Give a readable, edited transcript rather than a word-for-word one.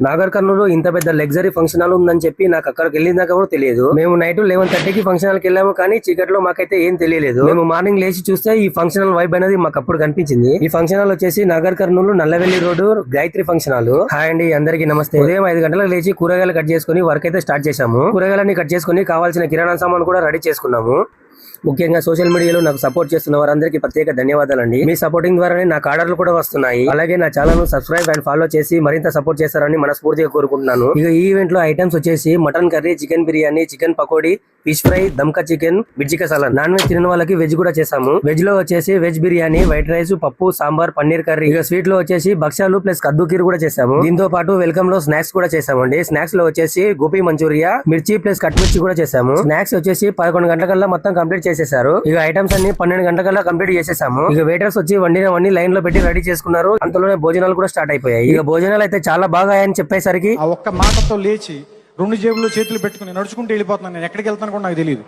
నాగర్ కర్నూలు ఇంత పెద్ద luxury function hall ఉందని చెప్పి నాకు అక్కడికి వెళ్ళిందాక కూడా తెలియదు. మేము నైట్ 11:30కి ఫంక్షన్ హాల్కి వెళ్ళాము, కానీ చీకట్లో మాకైతే ఏం తెలియలేదు. మేము మార్నింగ్ లేచి చూస్తే ఈ ఫంక్షన్ హాల్ వైబ్ అనేది మాకు అప్పుడు కనిపించింది. ఈ ఫంక్షన్ హాల్ వచ్చేసి Nagar Kurnool Nallavelli road Gayatri function hall. Hi అండి, అందరికీ నమస్తే. ఉదయం 5 గంటలకు లేచి కూరగాయలు కట్ చేసుకుని వర్క్ అయితే స్టార్ట్ చేశాము. కూరగాయలన్నీ కట్ చేసుకుని కావాల్సిన కిరాణా సామాన్ కూడా రెడీ చేసుకున్నాము. ముఖ్యంగా సోషల్ మీడియాలో నాకు సపోర్ట్ చేస్తున్న వారందరికీ ప్రత్యేక ధన్యవాదాలండి. మీ సపోర్టింగ్ ద్వారానే నాకు ఆర్డర్లు కూడా వస్తున్నాయి. అలాగే నా ఛానల్ ను సబ్స్క్రైబ్ అండ్ ఫాలో చేసి మరింత సపోర్ట్ చేస్తారని మనస్ఫూర్తిగా కోరుకుంటున్నాను. ఇక ఈ ఈవెంట్ లో ఐటమ్స్ వచ్చేసి mutton curry, chicken biryani, chicken pakodi, fish fry, dum ka chicken, మిర్చిక సలాడ్. నాన్ వెజ్ తినని వాళ్ళకి వెజ్ కూడా చేసాము. వెజ్ లో వచ్చేసి వెజ్ బిర్యానీ, వైట్ రైస్, పప్పు, సాంబార్, పన్నీర్ కర్రీ. ఇక స్వీట్ లో వచ్చేసి భక్షాలు ప్లస్ కద్దు కీర్ కూడా చేసాము. దీంతో పాటు వెల్కమ్ లో స్నాక్స్ కూడా చేసామండి. స్నాక్స్ లో వచ్చేసి గోపీ మంచూరియా, మిర్చి ప్లస్ కట్ మిర్చి కూడా చేసాము. స్నాక్స్ వచ్చేసి 11 గంటలకల్లా మొత్తం కంప్లీట్ చేసేసారు. ఇక ఐటమ్స్ అన్ని 12 గంటలకల్లా కంప్లీట్ చేసేసాము. ఇక వెయిటర్స్ వచ్చి వండినవన్నీ లైన్ లో పెట్టి రెడీ చేసుకున్నారు. అంతలోనే భోజనాలు కూడా స్టార్ట్ అయిపోయాయి. ఇక భోజనాలు అయితే చాలా బాగా అని చెప్పేసరికి ఆ ఒక్క మాటతో లేచి 2 జేబుల్లో చేతులు పెట్టుకుని నడుచుకుంటూ వెళ్ళిపోతున్నాను. నేను ఎక్కడికి వెళ్తాను కూడా నాకు తెలియదు.